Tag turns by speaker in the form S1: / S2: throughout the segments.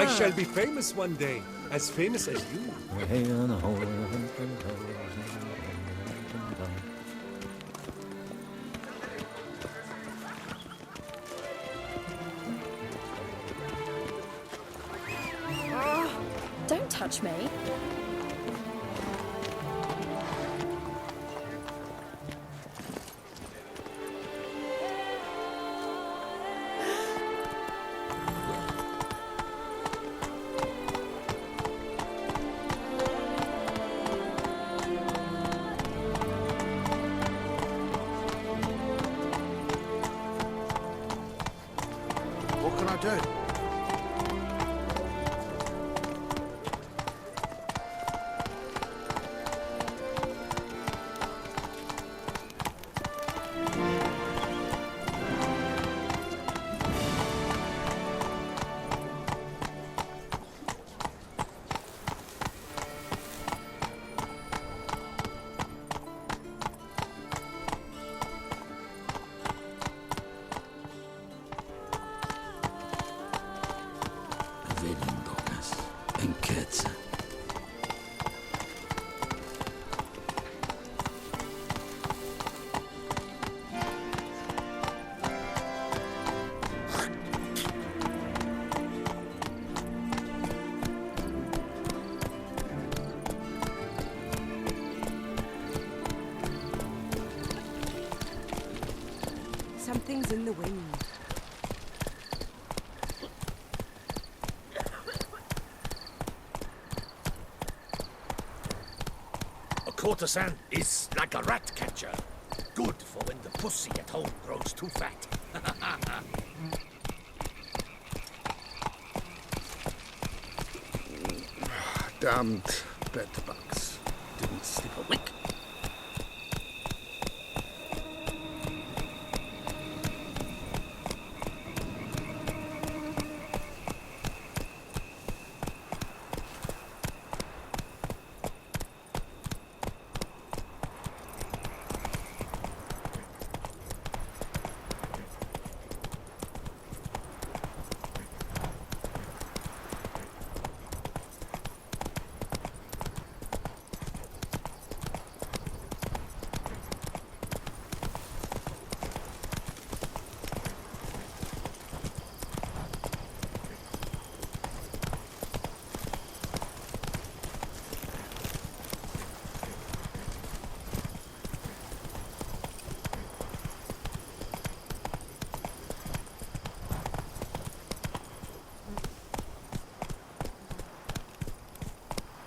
S1: I shall be famous one day, as famous as you.
S2: Don't touch me.
S3: What can I do?
S4: Velindocas, en Quetzal.
S5: Something's in the wind.
S6: A courtesan is like a rat catcher. Good for when the pussy at home grows too fat.
S3: Damned bedbugs. Didn't sleep a wink.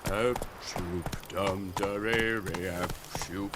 S1: Up, shoop, dum, da, re, re, up, shoop.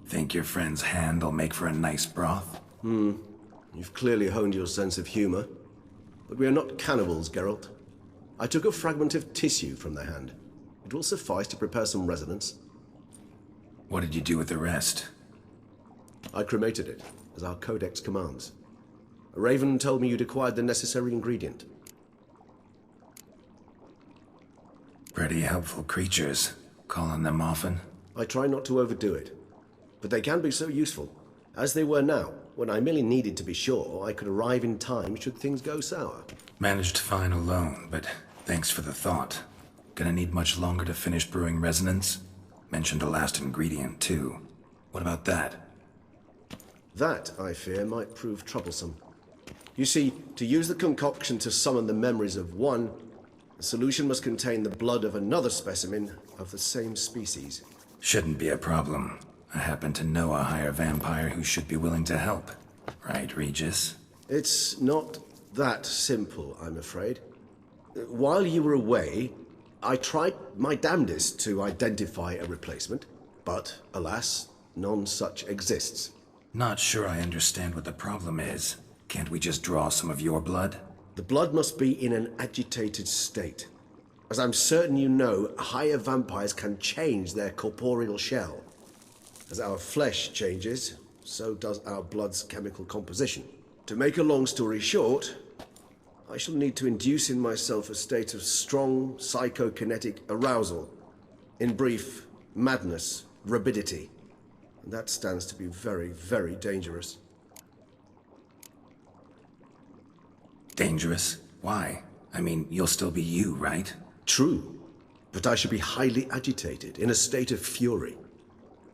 S4: Think your friend's hand will make for a nice broth?
S2: You've clearly honed your sense of humor. But we are not cannibals, Geralt. I took a fragment of tissue from their hand. It will suffice to prepare some resonance.
S4: What did you do with the rest?
S2: I cremated it, as our codex commands. A raven told me you'd acquired the necessary ingredient.
S4: Pretty helpful creatures. Call on them often?
S2: I try not to overdo it. But they can be so useful, as they were now, when I merely needed to be sure I could arrive in time should things go sour.
S4: Managed fine alone, but thanks for the thought. Gonna need much longer to finish brewing resonance? Mentioned a last ingredient, too. What about that?
S2: That, I fear, might prove troublesome. You see, to use the concoction to summon the memories of one, the solution must contain the blood of another specimen of the same species.
S4: Shouldn't be a problem. I happen to know a higher vampire who should be willing to help. Right, Regis?
S2: It's not that simple, I'm afraid. While you were away, I tried my damnedest to identify a replacement, but alas, none such exists.
S4: Not sure I understand what the problem is. Can't we just draw some of your blood?
S2: The blood must be in an agitated state. As I'm certain you know, higher vampires can change their corporeal shell. As our flesh changes, so does our blood's chemical composition. To make a long story short, I shall need to induce in myself a state of strong psychokinetic arousal. In brief, madness, rabidity. And that stands to be very, very dangerous.
S4: Dangerous? Why? I mean, you'll still be you, right?
S2: True, but I should be highly agitated, in a state of fury.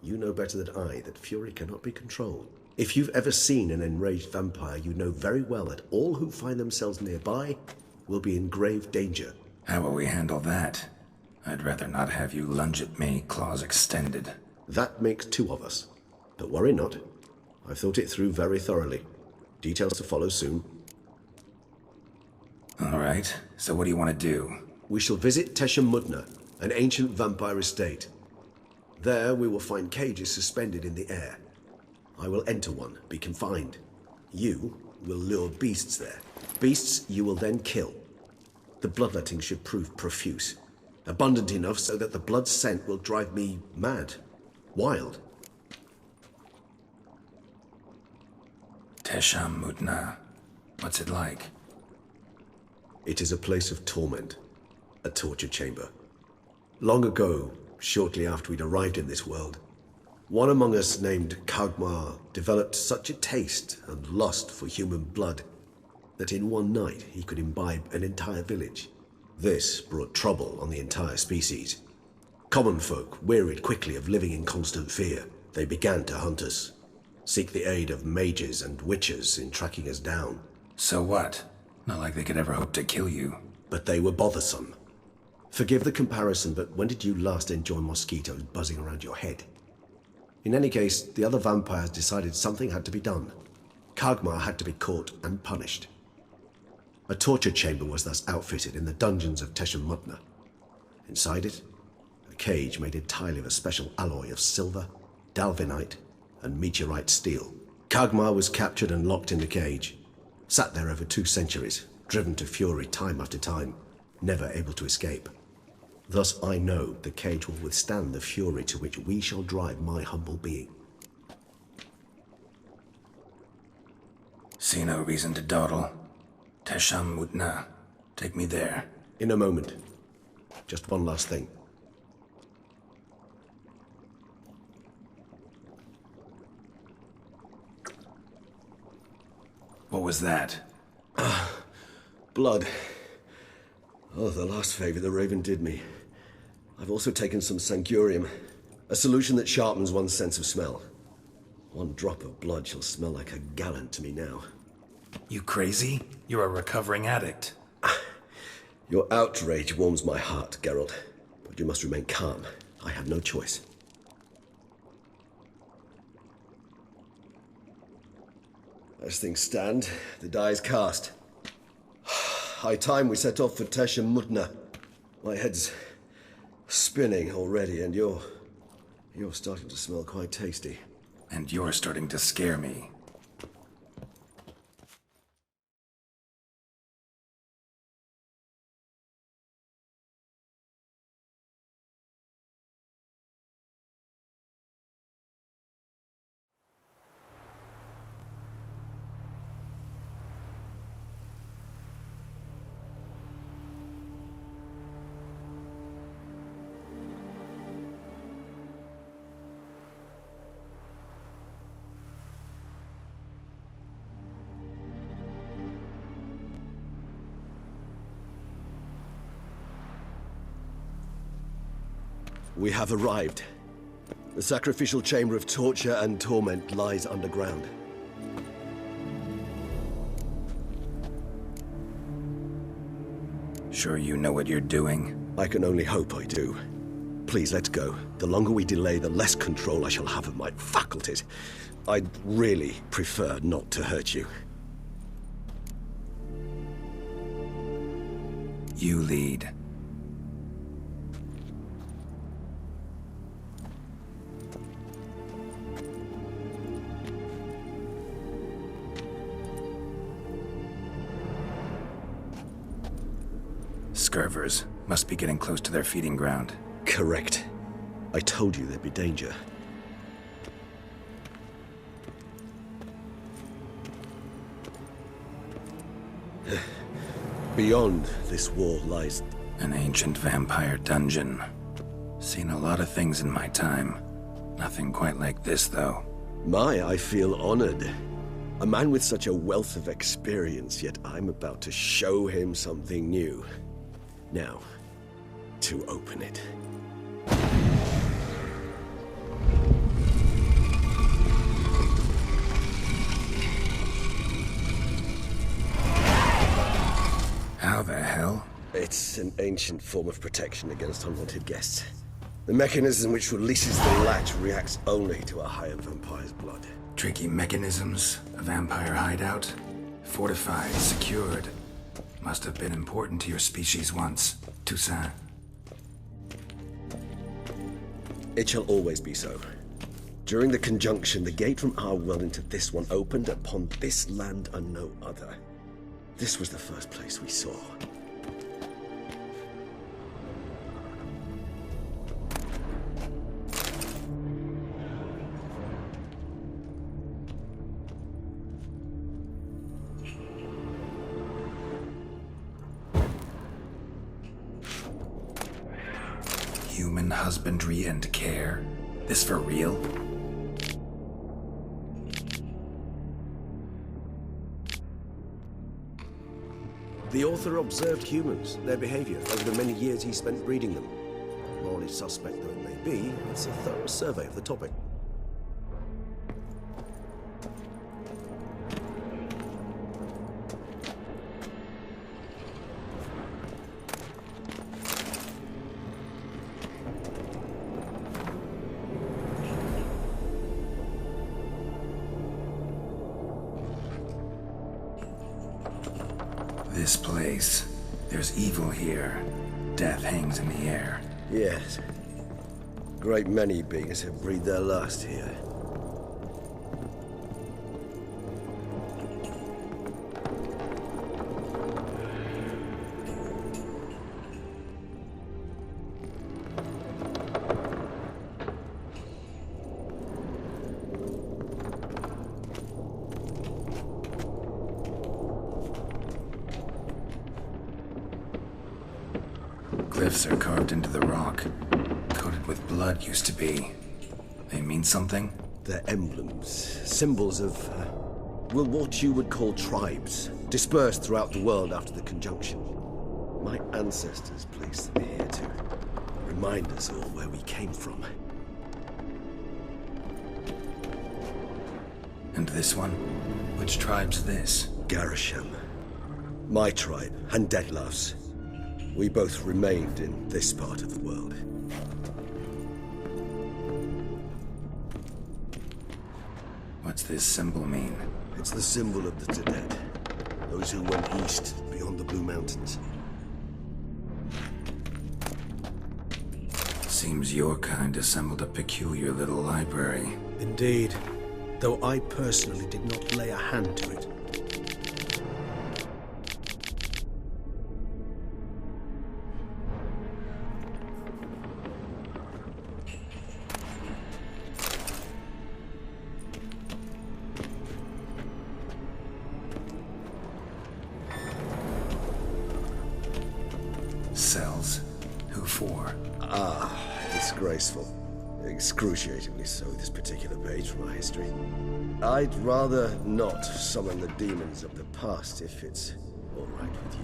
S2: You know better than I that fury cannot be controlled. If you've ever seen an enraged vampire, you know very well that all who find themselves nearby will be in grave danger.
S4: How will we handle that? I'd rather not have you lunge at me, claws extended.
S2: That makes two of us. But worry not. I've thought it through very thoroughly. Details to follow soon.
S4: All right, so what do you want to do?
S2: We shall visit Tesha Mudna, an ancient vampire estate. There we will find cages suspended in the air. I will enter one, be confined. You will lure beasts there. Beasts you will then kill. The bloodletting should prove profuse. Abundant enough so that the blood scent will drive me mad. Wild.
S4: Tesha Mudna. What's it like?
S2: It is a place of torment. A torture chamber. Long ago, shortly after we'd arrived in this world, one among us named Kagmar developed such a taste and lust for human blood that in one night he could imbibe an entire village. This brought trouble on the entire species. Common folk wearied quickly of living in constant fear. They began to hunt us, seek the aid of mages and witches in tracking us down.
S4: So what? Not like they could ever hope to kill you.
S2: But they were bothersome. Forgive the comparison, but when did you last enjoy mosquitoes buzzing around your head? In any case, the other vampires decided something had to be done. Kagmar had to be caught and punished. A torture chamber was thus outfitted in the dungeons of Tesha Mudna. Inside it, a cage made entirely of a special alloy of silver, dalvinite, and meteorite steel. Kagmar was captured and locked in the cage. Sat there over 2 centuries, driven to fury time after time, never able to escape. Thus I know the cage will withstand the fury to which we shall drive my humble being.
S4: See no reason to dawdle. Tesha Mudna. Take me there.
S2: In a moment. Just one last thing.
S4: What was that?
S2: Blood. Oh, the last favor the Raven did me. I've also taken some Sancurium, a solution that sharpens one's sense of smell. One drop of blood shall smell like a gallon to me now.
S4: You crazy? You're a recovering addict.
S2: Your outrage warms my heart, Geralt. But you must remain calm. I have no choice. As things stand, the die is cast. High time we set off for Tesha Mutna. My head's spinning already, and you're starting to smell quite tasty.
S4: And you're starting to scare me.
S2: We have arrived. The sacrificial chamber of torture and torment lies underground.
S4: Sure you know what you're doing?
S2: I can only hope I do. Please, let's go. The longer we delay, the less control I shall have of my faculties. I'd really prefer not to hurt you.
S4: You lead. Scurvers must be getting close to their feeding ground.
S2: Correct. I told you there'd be danger. Beyond this wall lies...
S4: An ancient vampire dungeon. Seen a lot of things in my time. Nothing quite like this, though.
S2: I feel honored. A man with such a wealth of experience, yet I'm about to show him something new. Now, to open it.
S4: How the hell?
S2: It's an ancient form of protection against unwanted guests. The mechanism which releases the latch reacts only to a higher vampire's blood.
S4: Tricky mechanisms, a vampire hideout. Fortified, secured. Must have been important to your species once, Toussaint.
S2: It shall always be so. During the conjunction, the gate from our world into this one opened upon this land and no other. This was the first place we saw.
S4: Human husbandry and care? This for real?
S2: The author observed humans, their behavior, over the many years he spent breeding them. Morally suspect though it may be, it's a thorough survey of the topic.
S4: This place. There's evil here. Death hangs in the air.
S2: Yes. Great many beings have breathed their last here.
S4: Glyphs are carved into the rock. Coated with blood used to be. They mean something?
S2: They're emblems, symbols of, well, what you would call tribes, dispersed throughout the world after the conjunction. My ancestors placed them here to remind us all where we came from.
S4: this one? Which tribe's this?
S2: Garisham. My tribe, and Detlef's. We both remained in this part of the world.
S4: What's this symbol mean?
S2: It's the symbol of the Tedet. Those who went east beyond the Blue Mountains.
S4: Seems your kind assembled a peculiar little library.
S2: Indeed. Though I personally did not lay a hand to it.
S4: Cells? Who for?
S2: Disgraceful. Excruciatingly so, this particular page from our history. I'd rather not summon the demons of the past if it's all right with you.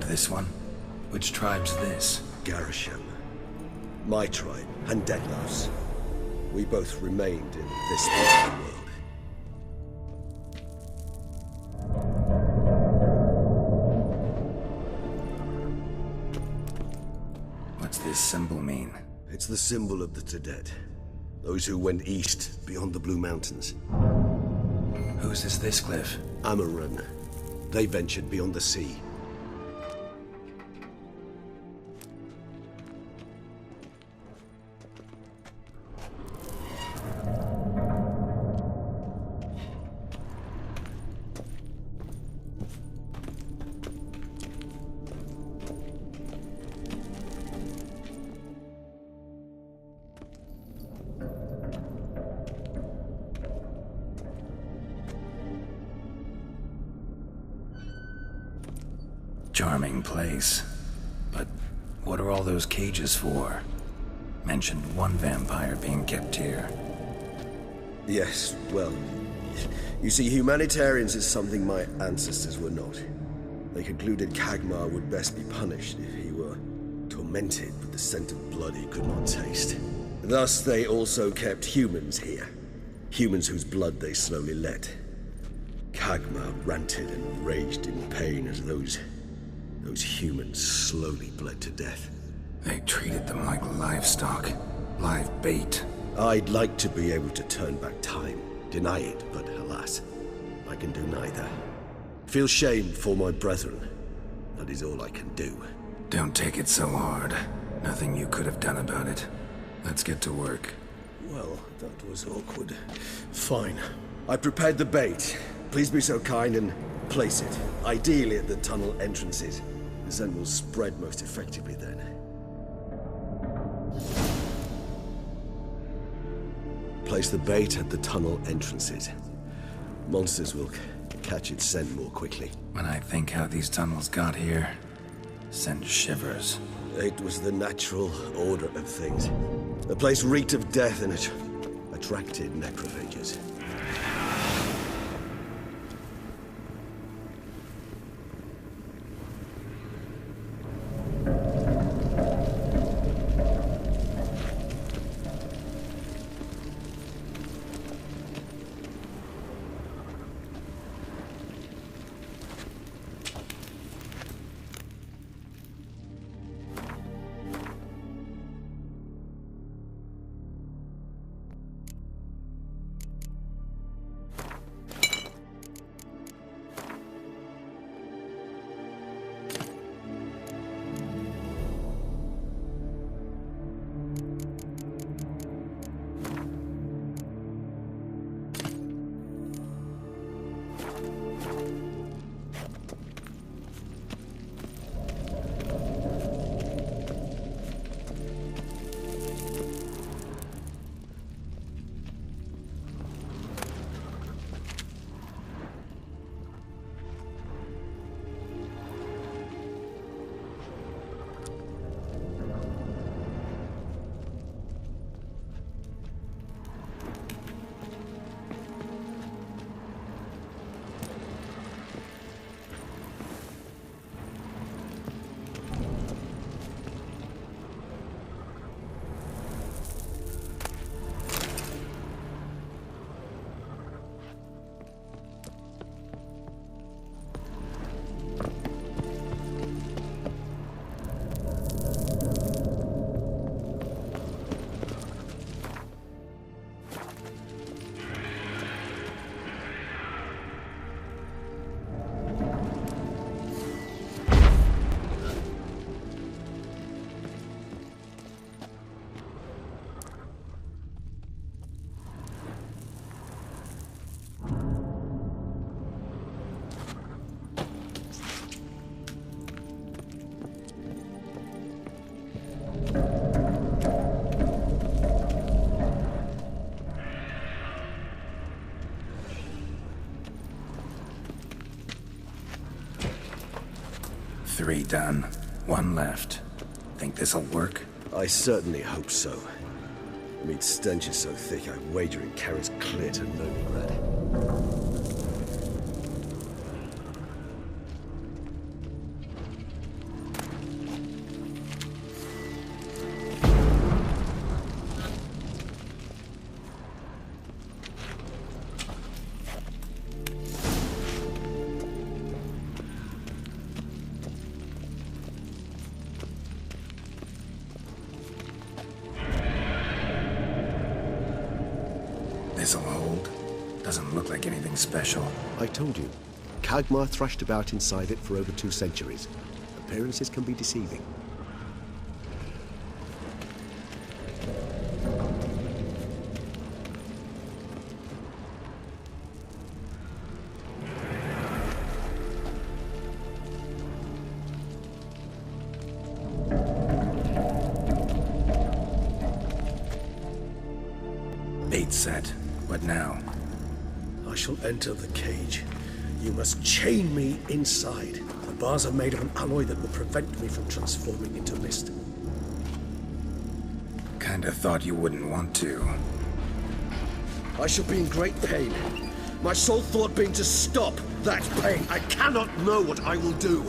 S4: This one? Which tribe's this?
S2: Garisham. My tribe, and Detlef's. We both remained in this part of the world.
S4: What's this symbol mean?
S2: It's the symbol of the Tedet. Those who went east beyond the Blue Mountains.
S4: Whose is this cliff?
S2: Amaran. They ventured beyond the sea.
S4: Charming place. But what are all those cages for? Mentioned one vampire being kept here.
S2: Yes, well, you see, humanitarians is something my ancestors were not. They concluded Kagmar would best be punished if he were tormented with the scent of blood he could not taste. Thus, they also kept humans here. Humans whose blood they slowly let. Kagmar ranted and raged in pain as those humans slowly bled to death.
S4: They treated them like livestock. Live bait.
S2: I'd like to be able to turn back time, deny it, but alas, I can do neither. Feel shame for my brethren. That is all I can do.
S4: Don't take it so hard. Nothing you could have done about it. Let's get to work.
S2: Well, that was awkward. Fine. I prepared the bait. Please be so kind and place it, ideally at the tunnel entrances. The scent will spread most effectively then. Place the bait at the tunnel entrances. Monsters will catch its scent more quickly.
S4: When I think how these tunnels got here, send shivers.
S2: It was the natural order of things. The place reeked of death and it attracted necrophages.
S4: 3 done. 1 left. Think this'll work?
S2: I certainly hope so. Meat's stench is so thick, I wager it carries clear to Novigrad.
S4: This'll hold. Doesn't look like anything special.
S2: I told you, Kagmar thrashed about inside it for over 2 centuries. Appearances can be deceiving.
S4: Bait set. What now?
S2: I shall enter the cage. You must chain me inside. The bars are made of an alloy that will prevent me from transforming into mist.
S4: Kinda thought you wouldn't want to.
S2: I shall be in great pain. My sole thought being to stop that pain. I cannot know what I will do.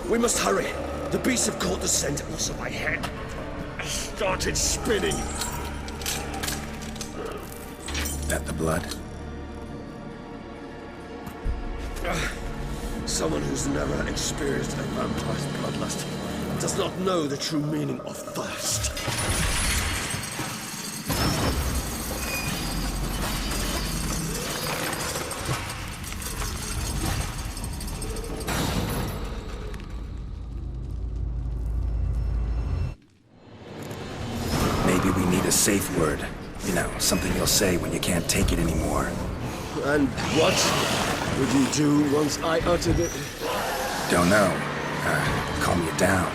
S2: We must hurry. The beasts have caught the scent. Also, my head started spinning.
S4: That the blood?
S2: Someone who's never experienced a vampire's bloodlust does not know the true meaning of thirst.
S4: Maybe we need a safe word. You know, something you'll say when you can't take it anymore.
S2: And what would you do once I uttered it?
S4: Don't know. Calm you down.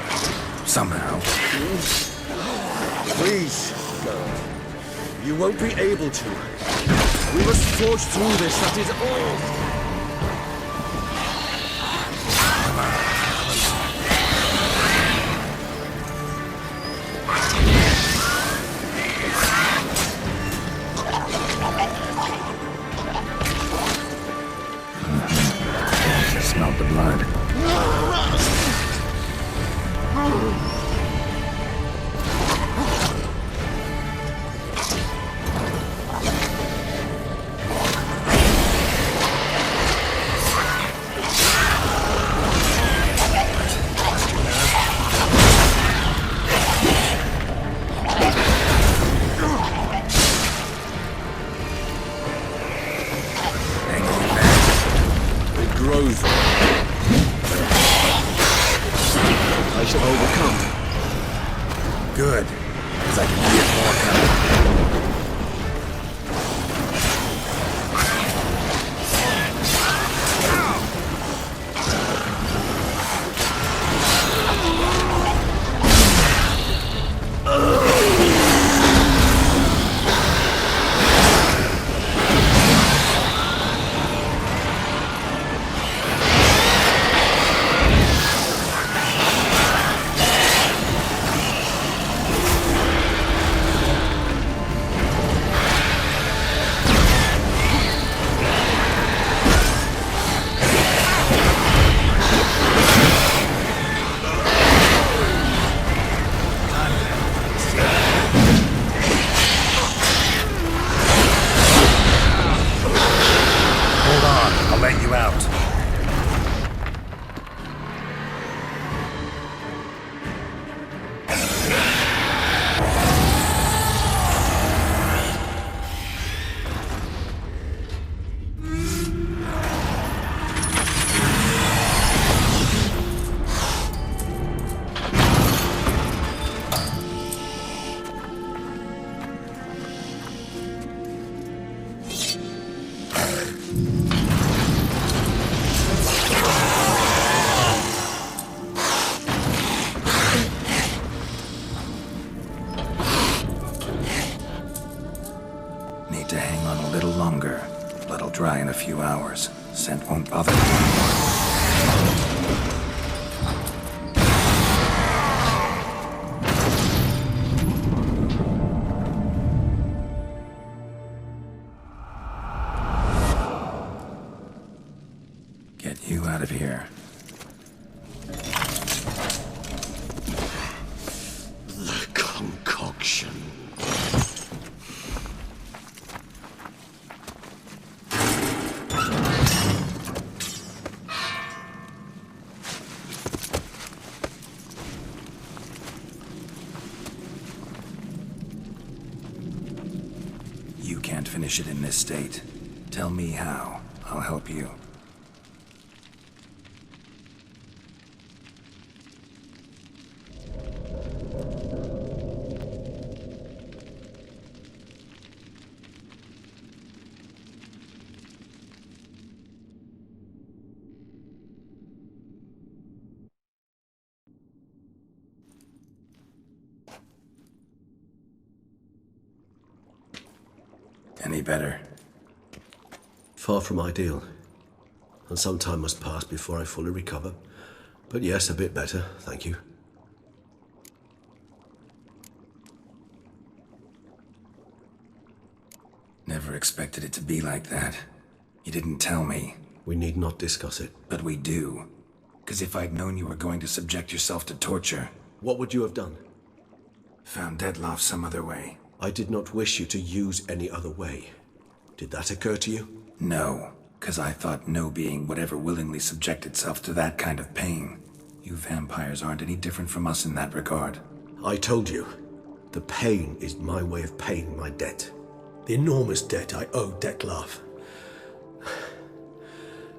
S4: Somehow.
S2: Please, no. You won't be able to. We must forge through this, that is all.
S4: Smelled the blood.
S2: It grows. I shall overcome.
S4: Good. Because I can get more coming. Hold on, I'll let you out. a few hours. Scent won't bother me. Get you out of here.
S2: The concoction.
S4: You can't finish it in this state. Tell me how. I'll help you. Any better?
S2: Far from ideal. And some time must pass before I fully recover. But yes, a bit better, thank you.
S4: Never expected it to be like that. You didn't tell me.
S2: We need not discuss it.
S4: But we do. Because if I'd known you were going to subject yourself to torture,
S2: What would you have done?
S4: found Dettlaff some other way.
S2: I did not wish you to use any other way. Did that occur to you?
S4: No, because I thought no being would ever willingly subject itself to that kind of pain. You vampires aren't any different from us in that regard.
S2: I told you, the pain is my way of paying my debt. The enormous debt I owe Dettlaff.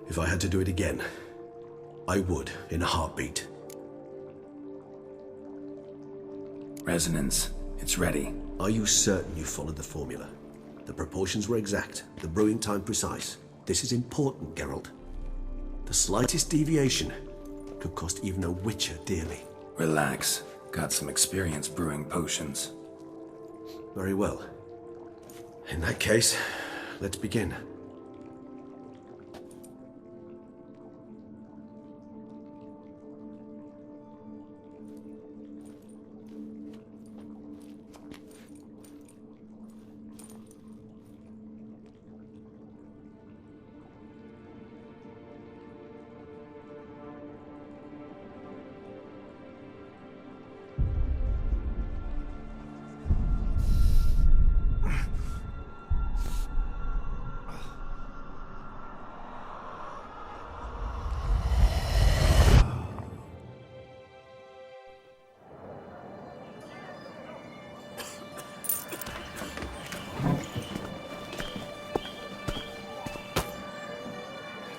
S2: If I had to do it again, I would in a heartbeat.
S4: Resonance, it's ready.
S2: Are you certain you followed the formula? The proportions were exact, the brewing time precise. This is important, Geralt. The slightest deviation could cost even a witcher dearly.
S4: Relax. Got some experience brewing potions.
S2: Very well. In that case, let's begin.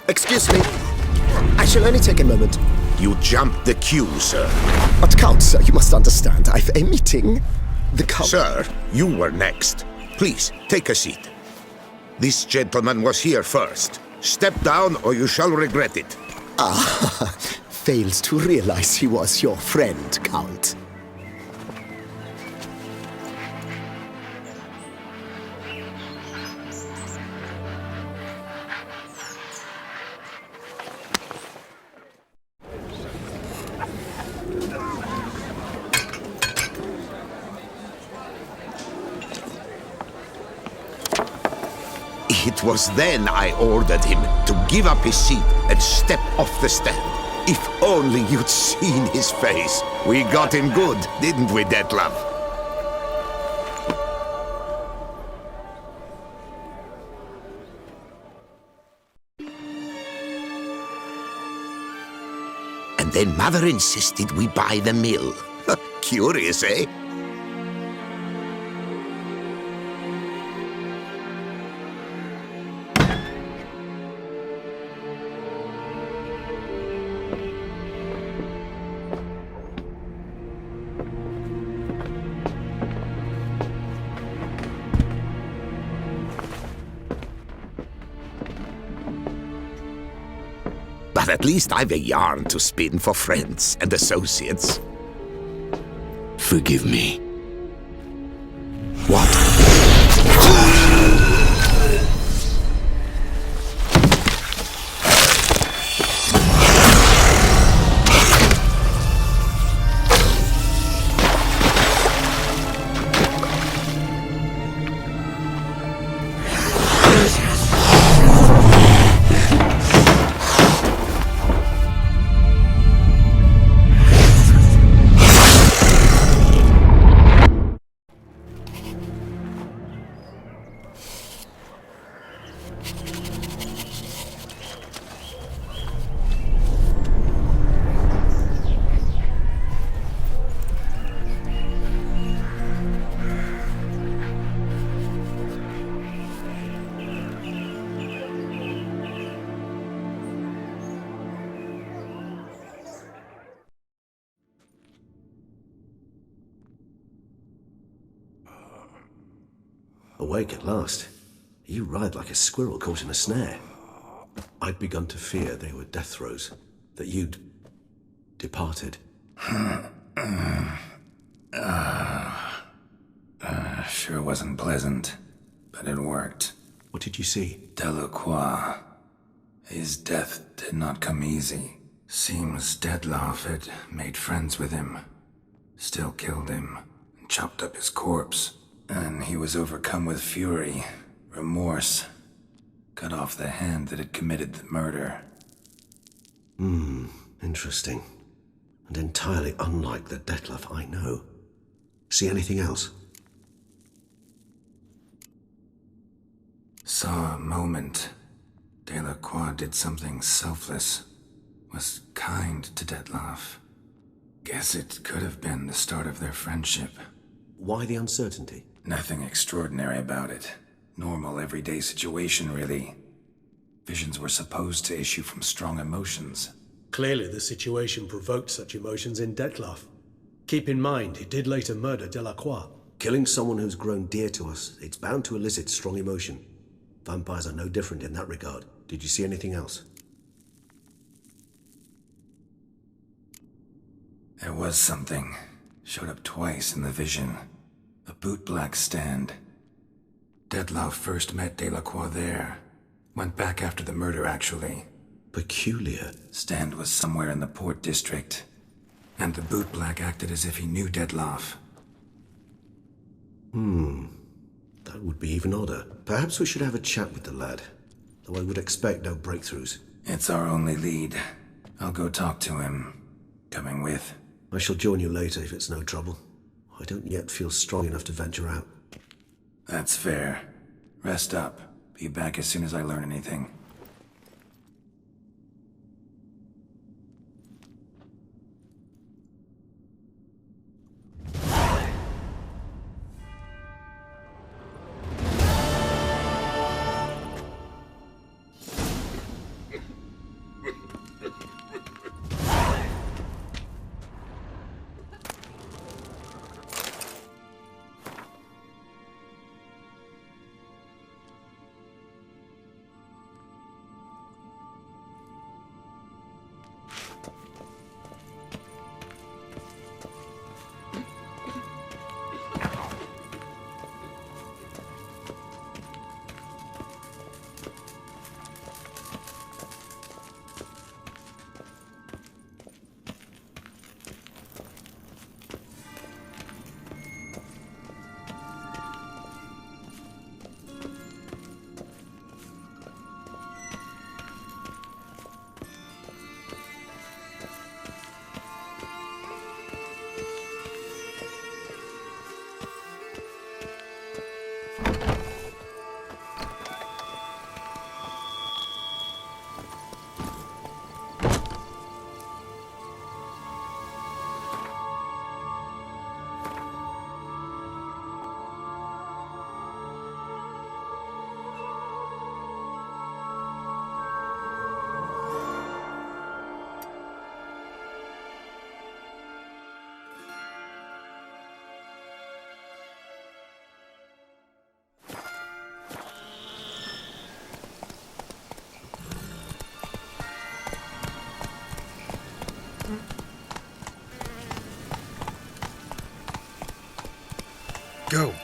S7: Excuse me. I shall only take a moment.
S3: You jumped the queue, sir.
S7: But Count, sir, you must understand. I've a meeting. The Count...
S3: Sir, you were next. Please, take a seat. This gentleman was here first. Step down or you shall regret it.
S7: Ah, fails to realize he was your friend, Count.
S3: It was then I ordered him to give up his seat and step off the stand. If only you'd seen his face. We got him good, didn't we, Dettlaff? And then Mother insisted we buy the mill. Curious, eh? But at least I've a yarn to spin for friends and associates. Forgive me. What?
S2: Awake at last. You writhe like a squirrel caught in a snare. I'd begun to fear they were death throes, that you'd departed.
S4: Sure wasn't pleasant, but it worked.
S2: What did you see?
S4: Delacroix. His death did not come easy. Seems Dettlaff had made friends with him, still killed him, and chopped up his corpse. And he was overcome with fury, remorse, cut off the hand that had committed the murder.
S2: Interesting. And entirely unlike the Dettlaff I know. See anything else?
S4: Saw a moment. Delacroix did something selfless. Was kind to Dettlaff. Guess it could have been the start of their friendship.
S2: Why the uncertainty?
S4: Nothing extraordinary about it. Normal, everyday situation, really. Visions were supposed to issue from strong emotions.
S8: Clearly the situation provoked such emotions in Dettlaff. Keep in mind, he did later murder Delacroix.
S2: Killing someone who's grown dear to us, it's bound to elicit strong emotion. Vampires are no different in that regard. Did you see anything else?
S4: There was something. Showed up twice in the vision. A bootblack stand. Dettlaff first met Delacroix there. Went back after the murder, actually.
S2: Peculiar.
S4: Stand was somewhere in the Port District. And the bootblack acted as if he knew Dettlaff.
S2: That would be even odder. Perhaps we should have a chat with the lad. Though I would expect no breakthroughs.
S4: It's our only lead. I'll go talk to him. Coming with?
S2: I shall join you later if it's no trouble. I don't yet feel strong enough to venture out.
S4: That's fair. Rest up. Be back as soon as I learn anything.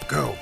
S6: Go.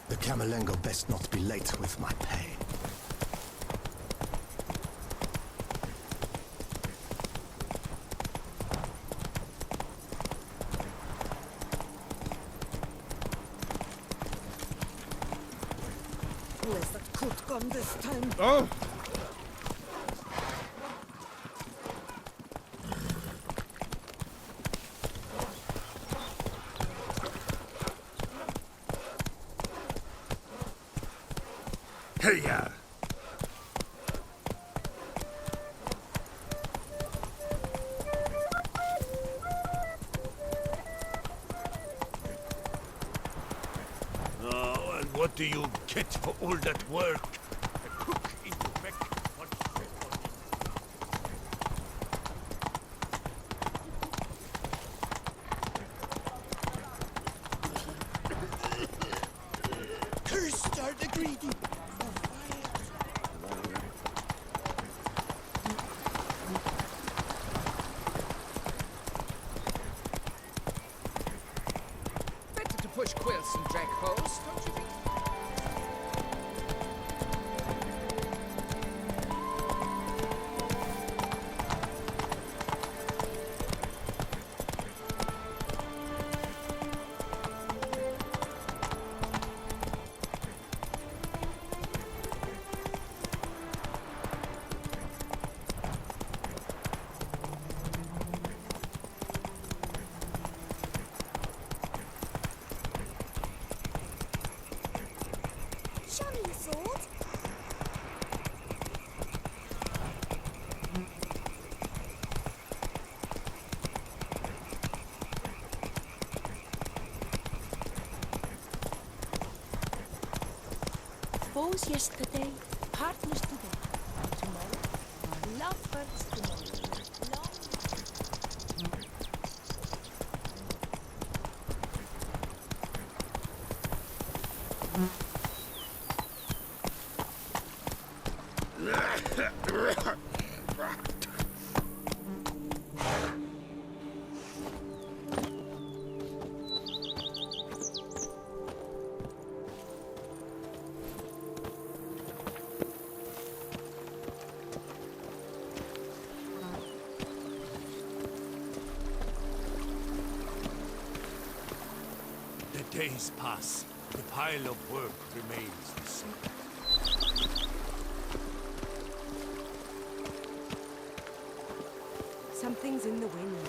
S7: The Camerlengo best not be late with my pay.
S5: Where's that coot gone this time?
S1: Oh!
S6: Hey, ya! Oh, and what do you get for all that work? A cook in Quebec.
S5: Cursed are the greedy.
S9: Better to push quilts and drag holes, don't you think?
S5: Show me your sword. Foes yesterday, partners today. Tomorrow, lovebirds tomorrow. Long
S6: The days pass. The pile of work remains the same.
S5: Something's in the wind.